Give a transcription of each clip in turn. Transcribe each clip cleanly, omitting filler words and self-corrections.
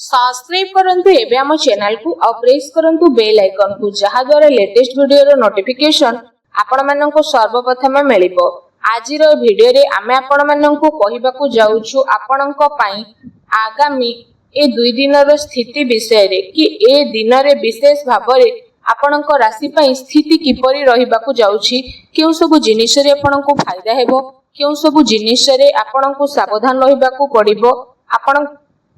Subscribe करंतु एबे हम चैनल को और प्रेस करंतु बेल आइकन को जहा द्वारा लेटेस्ट वीडियो रो नोटिफिकेशन आपण माननको सर्वप्रथम मिलिबो। आज रो वीडियो रे आमे आपण माननको कहिबाकू जाउछु आपणଙ୍କ ପାଇଁ आगामी ए दुई दिन रो स्थिति विषय रे कि ए दिन रे विशेष भाबरे आपणଙ୍କ राशि ପାଇଁ स्थिति किपरि रहिबाकू जाउछि, केउ सब जिनिस रे आपणଙ୍କୁ फायदा हेबो, केउ सब जिनिस रे आपणଙ୍କୁ सावधान रहिबाकू पड़िबो, आपण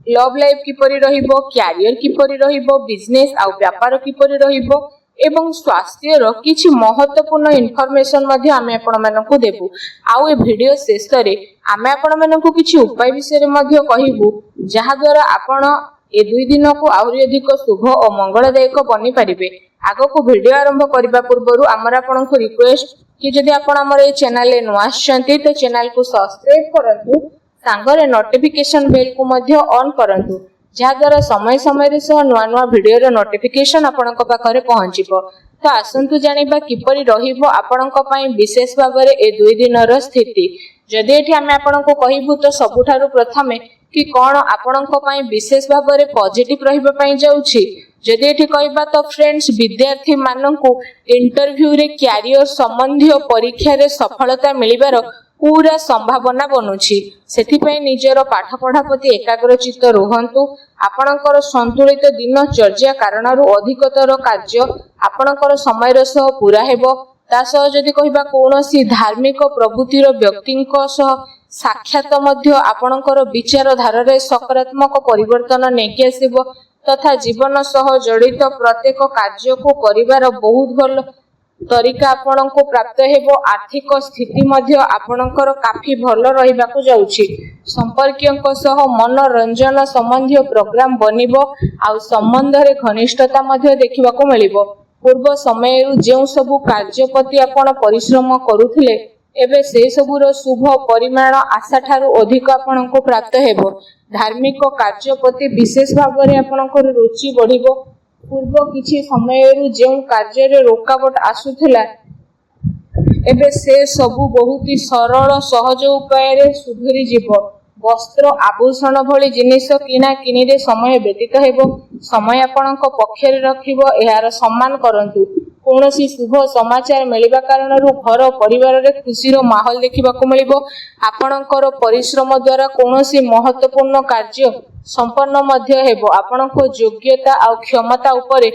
लव लाइफ किपरि रहिबो, कैरियर किपरि रहिबो, बिजनेस आ व्यापार किपरि रहिबो एवं स्वास्थ्य रो किछि महत्वपूर्ण इन्फॉर्मेशन मध्ये आमे आपण मानकु देबु। आउ ए वीडियो शेष रे आमे आपण मानकु किछि उपाय विषय रे मध्ये कहिबु जहा द्वारा आपण ए दुई दिन को आउरी अधिक शुभ और मंगलदायक बनि परिबे। आगो को वीडियो आरंभ करबा पूर्वरु हमर आपनक रिक्वेस्ट कि जदि आपण हमर ए चैनल ले नुआ आछंती तो चैनल को सब्सक्राइब करंतु, सांगरे नोटिफिकेशन बेल को मध्ये ऑन करंतु जहा द्वारा समय समय रे सह नुआ नुआ वीडियो रो नोटिफिकेशन आपनक पाखरे पहुंचीबो। तो आसंतु जानिबा किपरि रहिबो आपनक पई विशेष भाबरे ए दुई दिन रो स्थिति। जदि एठी हमें आपनक कहिबु तो सबुठारु प्रथमे कि कोन आपनक पई विशेष भाबरे पॉजिटिव रहिबा पई जाउछि। जदि एठी कहबा तो फ्रेंड्स विद्यार्थी माननकु इंटरव्यू रे कैरियर संबंधी परीक्षा रे सफलता मिलिबार पूरा संभावना बनुछि। सेथिपई निजर पाठ पढ़ा प्रति एकाग्रचित्त रुहंतु। आपणकर संतुलित दिन चर्या कारणरू अधिकतर कार्य आपणकर समय सह पूरा हेबो। तासह जदि कहबा कोनोसी धार्मिक प्रवृत्तिर व्यक्तिଙ୍କ सह साक्षात मध्य आपणकर विचार धारारे सकारात्मक परिवर्तन नेकी आसीबो तथा जीवन सह जड़ित प्रत्येक कार्य को करिवार बहुत भल तरीका आपनको प्राप्त हेबो। आर्थिक स्थिति मध्य आपणकर काफी भल रहिबाकू जाउछि। संपर्कियंक सह मनोरंजन संबंधी प्रोग्राम बनिबो आ संबंध रे घनिष्ठता मध्य देखिबाकू मिलिबो। पूर्व समय जेउ सबु कार्य प्रति आपण परिश्रम करूथिले एबे से सबुर शुभ परिमाण आशा ठारू अधिक आपनको प्राप्त हेबो। धार्मिक कार्य प्रति विशेष भाबरे आपणकर रुचि बढ़िबो। पूर्व किछि समय जेउ कार्य रे रोकावट आसुथिला एबे से सबु बहुत ही सरल सहज उपाय रे सुधुरी जीवो। वस्त्र आभूषण भली जिनिस किना किनी रे समय व्यतीत हेबो। समय आपणक पक्षरे रखिबो, एहार सम्मान करंतु। कोनोसी शुभ समाचार मिलिबा कारणरू घर परिवार रे खुशीर माहौल देखिबाकू मिलिबो। आपणकर परिश्रम द्वारा कोनोसी महत्वपूर्ण कार्य संपन्न मध्य हेबो। आपणको योग्यता आ क्षमता उपरे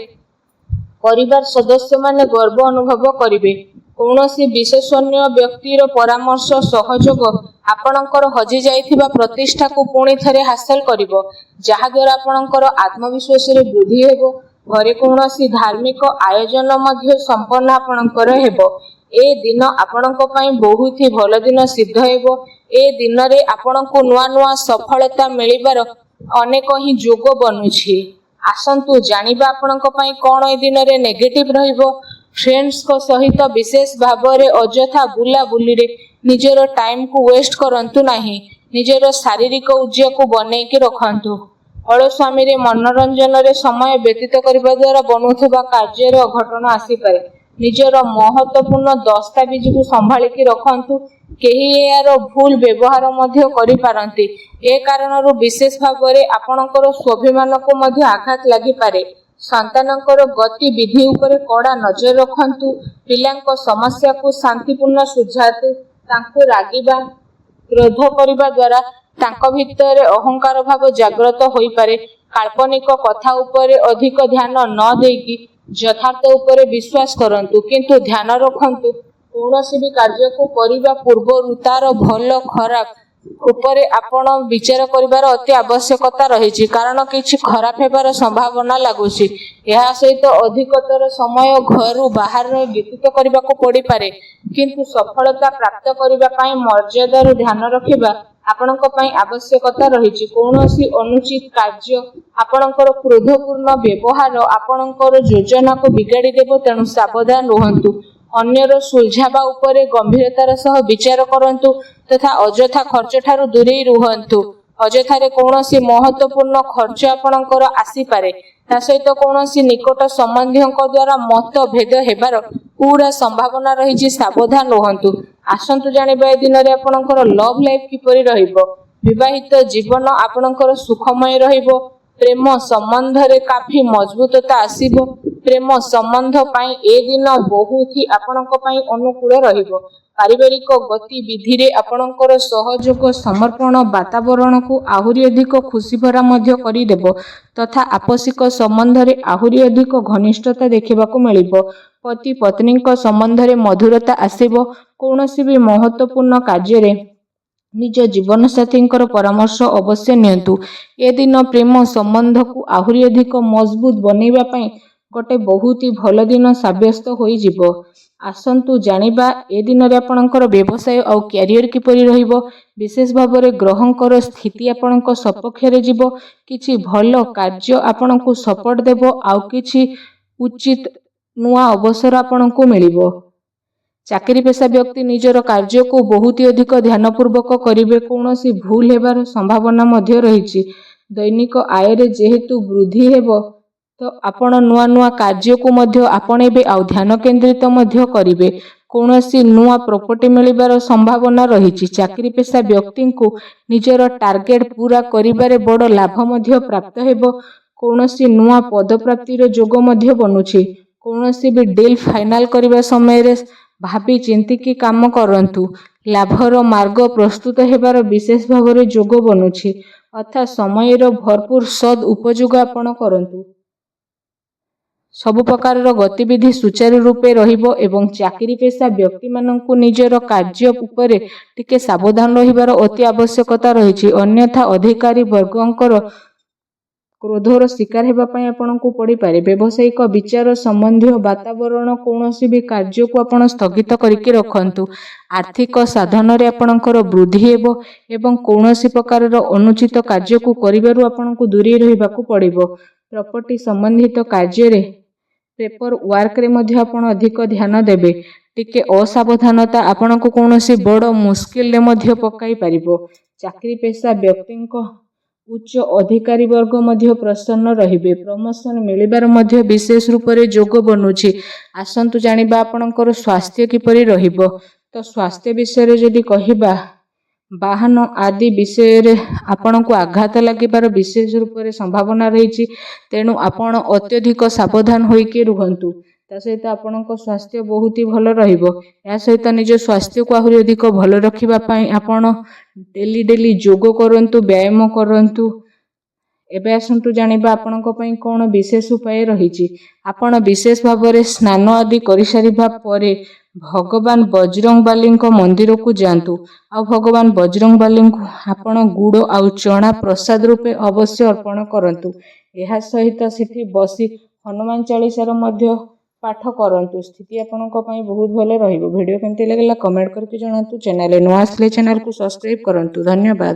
परिवार सदस्य माने गर्व अनुभव करिवे। कोनोसी विशेषज्ञ व्यक्तिर परामर्श सहयोग आपणकर हजि जाइथिबा प्रतिष्ठा को पुणी थरे हासिल करिवो, जहा द्वारा आपणकर आत्मविश्वास रे वृद्धि हेबो। घरे कोनोसी धार्मिक आयोजन मध्य संपन्न आपणकर हेबो। ए दिन आपणक पई बहुत ही भल दिन सिद्ध हेबो। ए दिन रे आपणको नुआ नुआ सफलता मिलिबार अनेक ही जोग बनुछि। आसंतु जानिबा आपणक पई कोन ए दिन रे नेगेटिव रहिबो। फ्रेंड्स को सहित विशेष भाबरे अजथा बुला बुली रे निजर टाइम को वेस्ट करंतु नाही। निजर शारीरिक ऊर्जा को बनै के रखंतु। अलस्वामी रे मनोरंजन रे समय व्यतीत करबा द्वारा बनुथबा कार्य रे अघटन आसी पारे। निजर महत्वपूर्ण दस्तावेज को संभाली के रखंतु। केही यार भूल व्यवहार मध्य करि पारंती। ए कारणरू विशेष भाबरे आपणकर स्वाभिमान को मध्य आघात लागि पारे। संतानकर गति विधि उपरे कड़ा नजर रखंतु। पिलांको समस्या को शांतिपूर्ण सुझातु। तांको रागिबा क्रोध करिबा द्वारा तांको भितरे अहंकार भाव जागृत होई पारे। काल्पनिक कथा उपरे अधिक ध्यान न देकी यथार्थ उपरे विश्वास करंतु, किंतु ध्यान रखंतु कोनोसी भी कार्य को करिबा पूर्व तार भल खराब उपरे आपण विचार करिवार अति आवश्यकता रहिछि, कारण किछि खराब हेबार संभावना लागुछि। एहा सहित अधिकतर समय घर बाहर व्यतीत करबाको पड़ी पारे, किंतु सफलता प्राप्त करिबा पई मर्यादा रो ध्यान रखिबा आपणक पई आवश्यकता रहिछि। कोनोसी अनुचित कार्य आपणकर क्रोधपूर्ण व्यवहार आपणकर योजना को बिगाड़ी देबो, तेणु सावधान रहंतु। अन्यर सुलझाबा उपरे गंभीरतार सह विचार करंतु तथा अजथा खर्च ठारू दूरे रुहंतु। अजथारे कोनोसी महत्वपूर्ण खर्च आपणकर आसी पारे। ता सहित कोनोसी निकट संबंधीयक द्वारा मत भेद हेबार पूरा संभावना रहिछि। सावधान रहंतु। आसंतु जानिबा ए दिन रे आपणकर लव लाइफ किपरि रहिबो। विवाहित जीवन आपणकर सुखमय रहिबो। ପ୍ରେମ ସମ୍ବନ୍ଧରେ କାଫି ମଜବୁତତା ଆସିବ। ପ୍ରେମ ସମ୍ବନ୍ଧ ପାଇଁ ଏ ଦିନ ବହୁତ ହି ଆପଣଙ୍କ ପାଇଁ ଅନୁକୂଳ ରହିବ। ପାରିବାରିକ ଗତିବିଧିରେ ଆପଣଙ୍କର ସହଯୋଗ ସମର୍ପଣ ବାତାବରଣକୁ ଆହୁରି ଅଧିକ ଖୁସିଭରା ମଧ୍ୟ କରିଦେବ ତଥା ଆପୋଷିକ ସମ୍ବନ୍ଧରେ ଆହୁରି ଅଧିକ ଘନିଷ୍ଠତା ଦେଖିବାକୁ ମିଳିବ। ପତି ପତ୍ନୀଙ୍କ ସମ୍ବନ୍ଧରେ ମଧୁରତା ଆସିବ। କୌଣସି ବି ମହତ୍ତ୍ୱପୂର୍ଣ୍ଣ କାର୍ଯ୍ୟରେ ନିଜ ଜୀବନସାଥୀଙ୍କର ପରାମର୍ଶ ଅବଶ୍ୟ ନିଅନ୍ତୁ। ଏ ଦିନ ପ୍ରେମ ସମ୍ବନ୍ଧକୁ ଆହୁରି ଅଧିକ ମଜବୁତ ବନେଇବା ପାଇଁ ଗୋଟେ ବହୁତ ହି ଭଲ ଦିନ ସାବ୍ୟସ୍ତ ହୋଇଯିବ। ଆସନ୍ତୁ ଜାଣିବା ଏ ଦିନରେ ଆପଣଙ୍କର ବ୍ୟବସାୟ ଆଉ କ୍ୟାରିୟର କିପରି ରହିବ। ବିଶେଷ ଭାବରେ ଗ୍ରହଙ୍କର ସ୍ଥିତି ଆପଣଙ୍କ ସପକ୍ଷରେ ଯିବ। କିଛି ଭଲ କାର୍ଯ୍ୟ ଆପଣଙ୍କୁ ସପୋର୍ଟ ଦେବ। ଆଉ କିଛି ଉଚିତ ନୂଆ ଅବସର ଆପଣଙ୍କୁ ମିଳିବ। ଚାକିରି ପେଶା ବ୍ୟକ୍ତି ନିଜର କାର୍ଯ୍ୟକୁ ବହୁତ ଅଧିକ ଧ୍ୟାନପୂର୍ବକ କରିବେ। କୌଣସି ଭୁଲ ହେବାର ସମ୍ଭାବନା ମଧ୍ୟ ରହିଛି। ଦୈନିକ ଆୟରେ ଯେହେତୁ ବୃଦ୍ଧି ହେବ ତ ଆପଣ ନୂଆ ନୂଆ କାର୍ଯ୍ୟକୁ ମଧ୍ୟ ଆପଣେଇବେ ଆଉ ଧ୍ୟାନ କେନ୍ଦ୍ରିତ ମଧ୍ୟ କରିବେ। କୌଣସି ନୂଆ ପ୍ରପର୍ଟି ମିଳିବାର ସମ୍ଭାବନା ରହିଛି। ଚାକିରି ପେଶା ବ୍ୟକ୍ତିଙ୍କୁ ନିଜର ଟାର୍ଗେଟ ପୂରା କରିବାରେ ବଡ଼ ଲାଭ ମଧ୍ୟ ପ୍ରାପ୍ତ ହେବ। କୌଣସି ନୂଆ ପଦପ୍ରାପ୍ତିର ଯୋଗ ମଧ୍ୟ ବନୁଛି। କୌଣସି ବି ଡିଲ୍ ଫାଇନାଲ କରିବା ସମୟରେ ଭାବି ଚିନ୍ତିକି କାମ କରନ୍ତୁ। ଲାଭର ମାର୍ଗ ପ୍ରସ୍ତୁତ ହେବାର ବିଶେଷ ଭାବରେ ଯୋଗ ବନୁଛି। ଅର୍ଥାତ୍ ସମୟର ଭରପୁର ସଦ୍ ଉପଯୋଗ ଆପଣ କରନ୍ତୁ। ସବୁ ପ୍ରକାରର ଗତିବିଧି ସୁଚାରୁ ରୂପେ ରହିବ ଏବଂ ଚାକିରି ପେଶା ବ୍ୟକ୍ତିମାନଙ୍କୁ ନିଜର କାର୍ଯ୍ୟ ଉପରେ ଟିକେ ସାବଧାନ ରହିବାର ଅତି ଆବଶ୍ୟକତା ରହିଛି। ଅନ୍ୟଥା ଅଧିକାରୀ ବର୍ଗଙ୍କର କ୍ରୋଧର ଶିକାର ହେବା ପାଇଁ ଆପଣଙ୍କୁ ପଡ଼ିପାରେ। ବ୍ୟବସାୟିକ ବିଚାର ସମ୍ବନ୍ଧୀୟ ବାତାବରଣ କୌଣସି ବି କାର୍ଯ୍ୟକୁ ଆପଣ ସ୍ଥଗିତ କରିକି ରଖନ୍ତୁ। ଆର୍ଥିକ ସାଧନରେ ଆପଣଙ୍କର ବୃଦ୍ଧି ହେବ ଏବଂ କୌଣସି ପ୍ରକାରର ଅନୁଚିତ କାର୍ଯ୍ୟକୁ କରିବାରୁ ଆପଣଙ୍କୁ ଦୂରେଇ ରହିବାକୁ ପଡ଼ିବ। ପ୍ରପର୍ଟି ସମ୍ବନ୍ଧିତ କାର୍ଯ୍ୟରେ ପେପର ୱାର୍କରେ ମଧ୍ୟ ଆପଣ ଅଧିକ ଧ୍ୟାନ ଦେବେ। ଟିକେ ଅସାବଧାନତା ଆପଣଙ୍କୁ କୌଣସି ବଡ଼ ମୁସ୍କିଲରେ ମଧ୍ୟ ପକାଇ ପାରିବ। ଚାକିରି ପେଶା ବ୍ୟକ୍ତିଙ୍କ ଉଚ୍ଚ ଅଧିକାରୀ ବର୍ଗ ମଧ୍ୟ ପ୍ରସନ୍ନ ରହିବେ। ପ୍ରମୋସନ ମିଳିବାର ମଧ୍ୟ ବିଶେଷ ରୂପରେ ଯୋଗ ବନୁଛି। ଆସନ୍ତୁ ଜାଣିବା ଆପଣଙ୍କର ସ୍ୱାସ୍ଥ୍ୟ କିପରି ରହିବ। ତ ସ୍ୱାସ୍ଥ୍ୟ ବିଷୟରେ ଯଦି କହିବା, ବାହନ ଆଦି ବିଷୟରେ ଆପଣଙ୍କୁ ଆଘାତ ଲାଗିବାର ବିଶେଷ ରୂପରେ ସମ୍ଭାବନା ରହିଛି। ତେଣୁ ଆପଣ ଅତ୍ୟଧିକ ସାବଧାନ ହୋଇକି ରୁହନ୍ତୁ। ତା ସହିତ ଆପଣଙ୍କ ସ୍ୱାସ୍ଥ୍ୟ ବହୁତ ହି ଭଲ ରହିବ। ଏହା ସହିତ ନିଜ ସ୍ୱାସ୍ଥ୍ୟକୁ ଆହୁରି ଅଧିକ ଭଲ ରଖିବା ପାଇଁ ଆପଣ ଡେଲି ଯୋଗ କରନ୍ତୁ, ବ୍ୟାୟାମ କରନ୍ତୁ। ଏବେ ଆସନ୍ତୁ ଜାଣିବା ଆପଣଙ୍କ ପାଇଁ କ'ଣ ବିଶେଷ ଉପାୟ ରହିଛି। ଆପଣ ବିଶେଷ ଭାବରେ ସ୍ନାନ ଆଦି କରିସାରିବା ପରେ ଭଗବାନ ବଜରଙ୍ଗବାଲୀଙ୍କ ମନ୍ଦିରକୁ ଯାଆନ୍ତୁ। ଆଉ ଭଗବାନ ବଜରଙ୍ଗବାଲୀଙ୍କୁ ଆପଣ ଗୁଡ଼ ଆଉ ଚଣା ପ୍ରସାଦ ରୂପେ ଅବଶ୍ୟ ଅର୍ପଣ କରନ୍ତୁ। ଏହା ସହିତ ସେଠି ବସି ହନୁମାନ ଚାଳିଶାର ମଧ୍ୟ ପାଠ କରନ୍ତୁ। ସ୍ଥିତି ଆପଣଙ୍କ ପାଇଁ ବହୁତ ଭଲ ରହିବ। ଭିଡ଼ିଓ କେମିତି ଲାଗିଲା କମେଣ୍ଟ କରିକି ଜଣାନ୍ତୁ। ଚ୍ୟାନେଲରେ ନୂଆ ଆସିଲେ ଚ୍ୟାନେଲକୁ ସବସ୍କ୍ରାଇବ କରନ୍ତୁ। ଧନ୍ୟବାଦ।